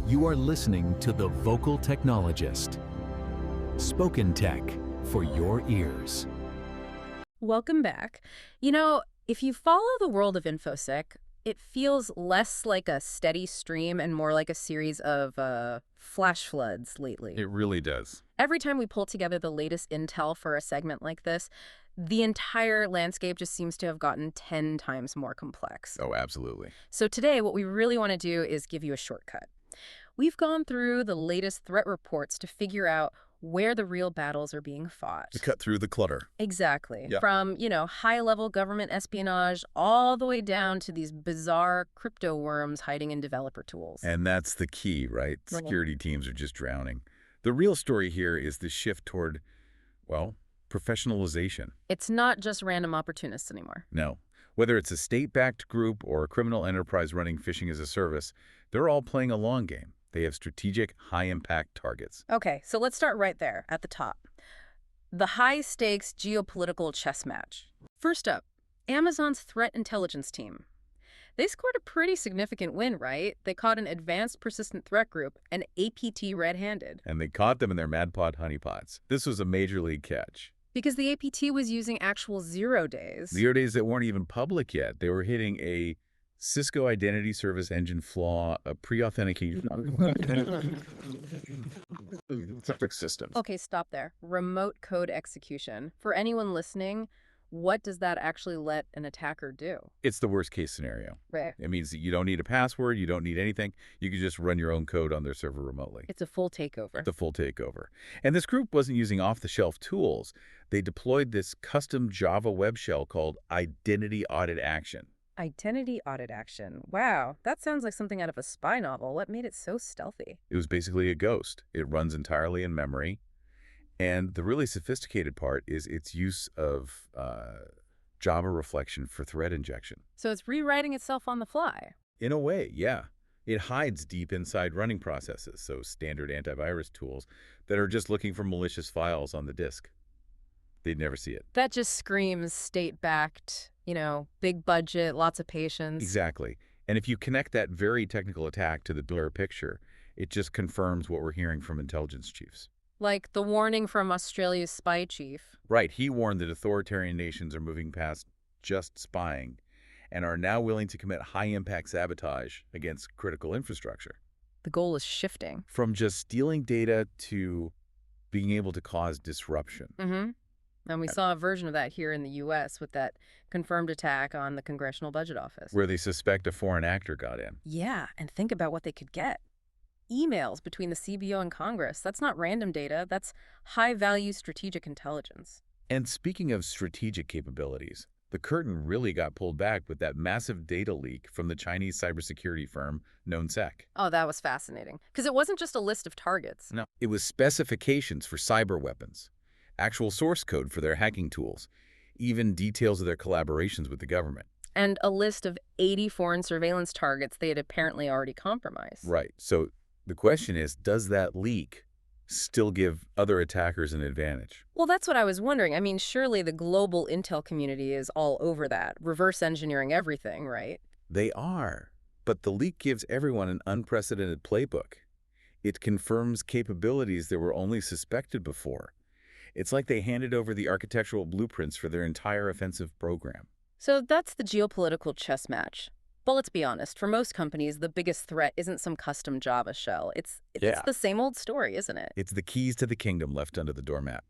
You are listening to The Vocal Technologist. Spoken tech for your ears. Welcome back. You know, if you follow the world of InfoSec, it feels less like a steady stream and more like a series of flash floods lately. It really does. Every time we pull together the latest intel for a segment like this, the entire landscape just seems to have gotten 10 times more complex. Oh, absolutely. So today, what we really want to do is give you a shortcut. We've gone through the latest threat reports to figure out where the real battles are being fought. To cut through the clutter. Exactly. Yeah. From, high-level government espionage all the way down to these bizarre crypto worms hiding in developer tools. And that's the key, right? Security teams are just drowning. The real story here is the shift toward, well, professionalization. It's not just random opportunists anymore. No. Whether it's a state-backed group or a criminal enterprise running phishing as a service, they're all playing a long game. They have strategic, high-impact targets. Okay, so let's start right there at the top. The high-stakes geopolitical chess match. First up, Amazon's threat intelligence team. They scored a pretty significant win, right? They caught an advanced persistent threat group, an APT red-handed. And they caught them in their madpod honeypots. This was a major league catch. Because the APT was using actual 0 days. 0 days that weren't even public yet. They were hitting a Cisco Identity Service Engine flaw, a pre-authentication systems. Okay, stop there. Remote code execution. For anyone listening, what does that actually let an attacker do? It's the worst case scenario. Right. It means that you don't need a password, you don't need anything. You can just run your own code on their server remotely. It's a full takeover. The full takeover. And this group wasn't using off-the-shelf tools. They deployed this custom Java web shell called Identity Audit Action. Identity audit action. Wow, that sounds like something out of a spy novel. What made it so stealthy? It was basically a ghost. It runs entirely in memory. And the really sophisticated part is its use of Java reflection for threat injection. So it's rewriting itself on the fly. In a way, yeah. It hides deep inside running processes, so standard antivirus tools that are just looking for malicious files on the disk. They'd never see it. That just screams state-backed, big budget, lots of patience. Exactly. And if you connect that very technical attack to the bigger picture, it just confirms what we're hearing from intelligence chiefs. Like the warning from Australia's spy chief. Right. He warned that authoritarian nations are moving past just spying and are now willing to commit high-impact sabotage against critical infrastructure. The goal is shifting. From just stealing data to being able to cause disruption. Mm-hmm. And we saw a version of that here in the U.S. with that confirmed attack on the Congressional Budget Office. Where they suspect a foreign actor got in. Yeah, and think about what they could get. Emails between the CBO and Congress. That's not random data. That's high-value strategic intelligence. And speaking of strategic capabilities, the curtain really got pulled back with that massive data leak from the Chinese cybersecurity firm NPM. Oh, that was fascinating. Because it wasn't just a list of targets. No, it was specifications for cyber weapons, actual source code for their hacking tools, even details of their collaborations with the government. And a list of 80 foreign surveillance targets they had apparently already compromised. Right. So the question is, does that leak still give other attackers an advantage? Well, that's what I was wondering. I mean, surely the global intel community is all over that, reverse engineering everything, right? They are. But the leak gives everyone an unprecedented playbook. It confirms capabilities that were only suspected before. It's like they handed over the architectural blueprints for their entire offensive program. So that's the geopolitical chess match. But let's be honest, for most companies, the biggest threat isn't some custom Java shell. It's the same old story, isn't it? It's the keys to the kingdom left under the doormat.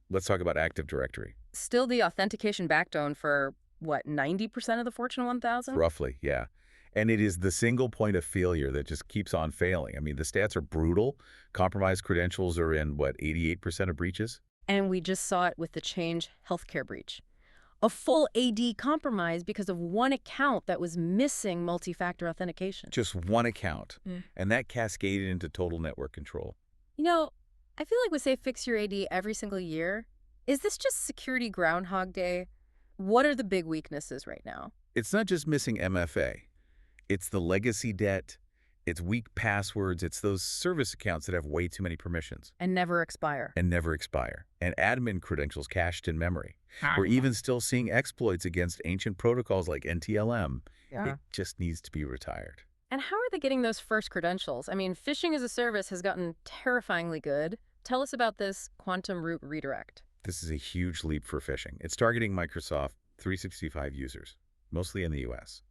Let's talk about Active Directory. Still the authentication backbone for, 90% of the Fortune 1000? Roughly, yeah. And it is the single point of failure that just keeps on failing. I mean, the stats are brutal. Compromised credentials are in, 88% of breaches? And we just saw it with the Change healthcare breach. A full AD compromise because of one account that was missing multi-factor authentication. Just one account. And that cascaded into total network control. I feel like we say fix your AD every single year. Is this just security Groundhog Day? What are the big weaknesses right now? It's not just missing MFA. It's the legacy debt. It's weak passwords. It's those service accounts that have way too many permissions. And never expire. And admin credentials cached in memory. We're even still seeing exploits against ancient protocols like NTLM. Yeah. It just needs to be retired. And how are they getting those first credentials? I mean, phishing as a service has gotten terrifyingly good. Tell us about this quantum root redirect. This is a huge leap for phishing. It's targeting Microsoft 365 users, mostly in the US,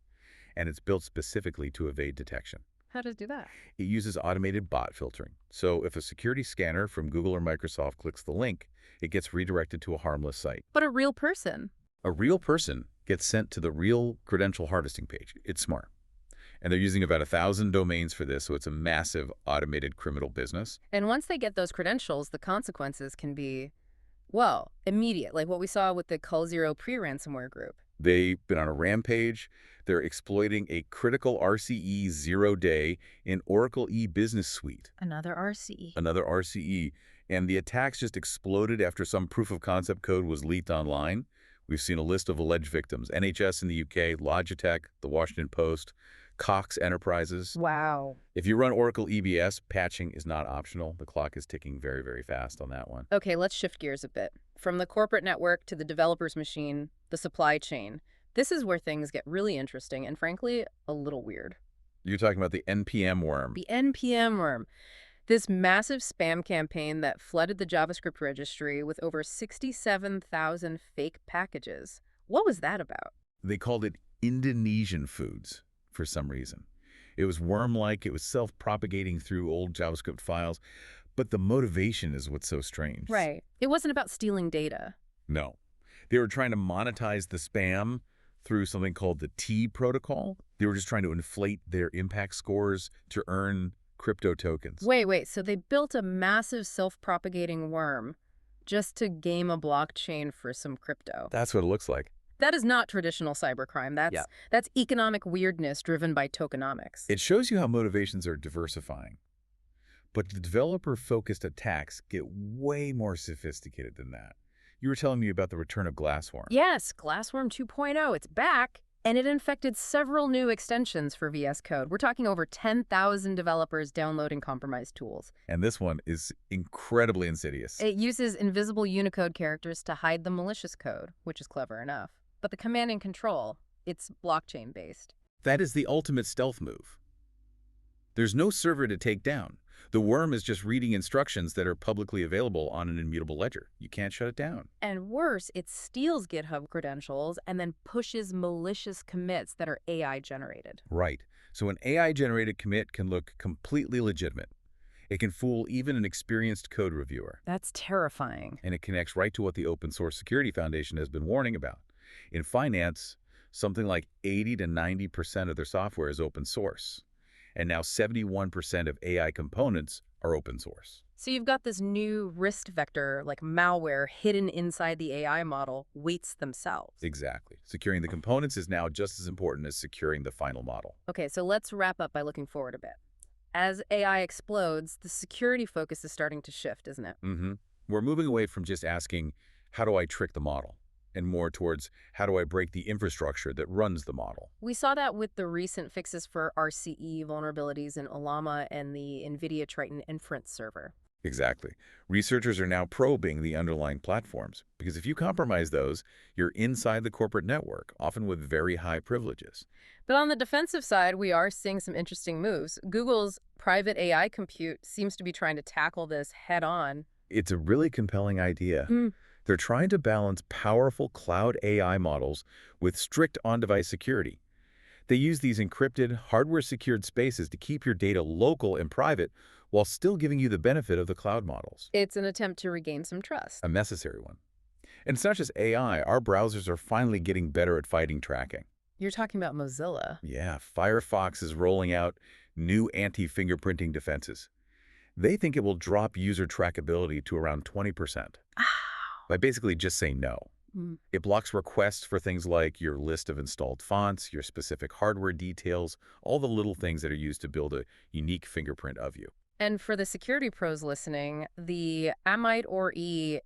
and it's built specifically to evade detection. How does it do that? It uses automated bot filtering. So if a security scanner from Google or Microsoft clicks the link, it gets redirected to a harmless site. But a real person. A real person gets sent to the real credential harvesting page. It's smart. And they're using about 1,000 domains for this, so it's a massive automated criminal business. And once they get those credentials, the consequences can be, well, immediate, like what we saw with the Call Zero pre-ransomware group. They've been on a rampage. They're exploiting a critical RCE 0-day in Oracle e-Business Suite. Another RCE. Another RCE. And the attacks just exploded after some proof of concept code was leaked online. We've seen a list of alleged victims: NHS in the UK, Logitech, The Washington Post, Cox Enterprises. Wow. If you run Oracle EBS, patching is not optional. The clock is ticking very, very fast on that one. Okay, let's shift gears a bit. From the corporate network to the developer's machine, the supply chain. This is where things get really interesting and, frankly, a little weird. You're talking about the NPM worm. The NPM worm. This massive spam campaign that flooded the JavaScript registry with over 67,000 fake packages. What was that about? They called it IndonesianFoods for some reason. It was worm-like, it was self-propagating through old JavaScript files, but the motivation is what's so strange. Right. It wasn't about stealing data. No. They were trying to monetize the spam through something called the T protocol. They were just trying to inflate their impact scores to earn crypto tokens. Wait, so they built a massive self-propagating worm just to game a blockchain for some crypto. That's what it looks like. That is not traditional cybercrime. That's economic weirdness driven by tokenomics. It shows you how motivations are diversifying. But the developer-focused attacks get way more sophisticated than that. You were telling me about the return of GlassWorm. Yes, GlassWorm 2.0, it's back. And it infected several new extensions for VS Code. We're talking over 10,000 developers downloading compromised tools. And this one is incredibly insidious. It uses invisible Unicode characters to hide the malicious code, which is clever enough. But the command and control, it's blockchain-based. That is the ultimate stealth move. There's no server to take down. The worm is just reading instructions that are publicly available on an immutable ledger. You can't shut it down. And worse, it steals GitHub credentials and then pushes malicious commits that are AI-generated. Right. So an AI-generated commit can look completely legitimate. It can fool even an experienced code reviewer. That's terrifying. And it connects right to what the Open Source Security Foundation has been warning about. In finance, something like 80 to 90% of their software is open source. And now 71% of AI components are open source. So you've got this new risk vector, like malware, hidden inside the AI model, weights themselves. Exactly. Securing the components is now just as important as securing the final model. Okay, so let's wrap up by looking forward a bit. As AI explodes, the security focus is starting to shift, isn't it? We're moving away from just asking, how do I trick the model? And more towards, how do I break the infrastructure that runs the model? We saw that with the recent fixes for RCE vulnerabilities in Llama and the NVIDIA Triton inference server. Exactly. Researchers are now probing the underlying platforms, because if you compromise those, you're inside the corporate network, often with very high privileges. But on the defensive side, we are seeing some interesting moves. Google's private AI compute seems to be trying to tackle this head-on. It's a really compelling idea. They're trying to balance powerful cloud AI models with strict on-device security. They use these encrypted, hardware-secured spaces to keep your data local and private while still giving you the benefit of the cloud models. It's an attempt to regain some trust. A necessary one. And it's not just AI. Our browsers are finally getting better at fighting tracking. You're talking about Mozilla. Yeah, Firefox is rolling out new anti-fingerprinting defenses. They think it will drop user trackability to around 20%. By basically just saying no. It blocks requests for things like your list of installed fonts, your specific hardware details, all the little things that are used to build a unique fingerprint of you. And for the security pros listening, the AMITE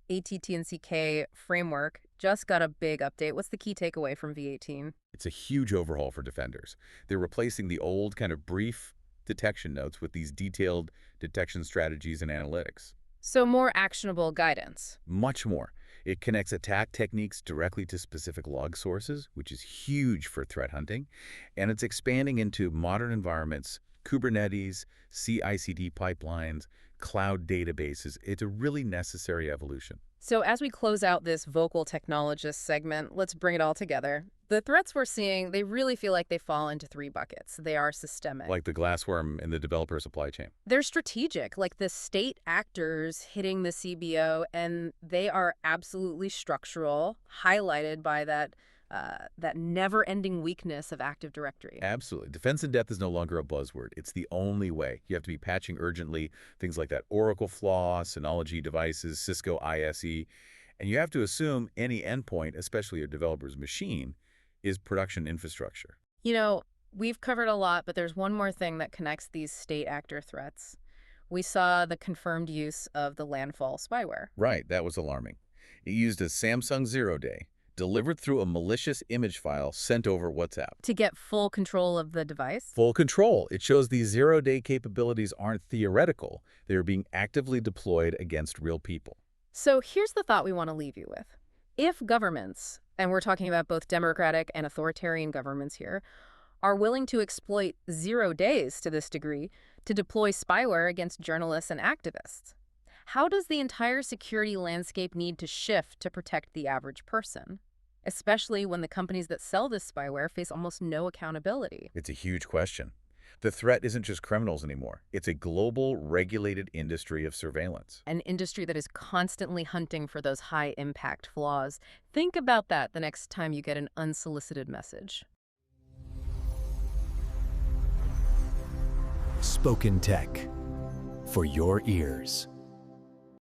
ATT&CK framework just got a big update. What's the key takeaway from V18? It's a huge overhaul for defenders. They're replacing the old kind of brief detection notes with these detailed detection strategies and analytics. So more actionable guidance. Much more. It connects attack techniques directly to specific log sources, which is huge for threat hunting, and it's expanding into modern environments, Kubernetes, CI/CD pipelines, cloud databases. It's a really necessary evolution. So as we close out this vocal technologist segment, let's bring it all together. The threats we're seeing, they really feel like they fall into three buckets. They are systemic. Like the GlassWorm in the developer supply chain. They're strategic, like the state actors hitting the CBO, and they are absolutely structural, highlighted by that never-ending weakness of Active Directory. Absolutely. Defense in depth is no longer a buzzword. It's the only way. You have to be patching urgently, things like that Oracle flaw, Synology devices, Cisco ISE, and you have to assume any endpoint, especially a developer's machine, is production infrastructure. You know, we've covered a lot, but there's one more thing that connects these state actor threats. We saw the confirmed use of the landfall spyware. Right, that was alarming. It used a Samsung zero-day, delivered through a malicious image file sent over WhatsApp. To get full control of the device? Full control. It shows these zero-day capabilities aren't theoretical. They're being actively deployed against real people. So here's the thought we want to leave you with. If governments, and we're talking about both democratic and authoritarian governments here, are willing to exploit 0 days to this degree to deploy spyware against journalists and activists, how does the entire security landscape need to shift to protect the average person, especially when the companies that sell this spyware face almost no accountability? It's a huge question. The threat isn't just criminals anymore. It's a global, regulated industry of surveillance. An industry that is constantly hunting for those high-impact flaws. Think about that the next time you get an unsolicited message. Spoken Tech, for your ears.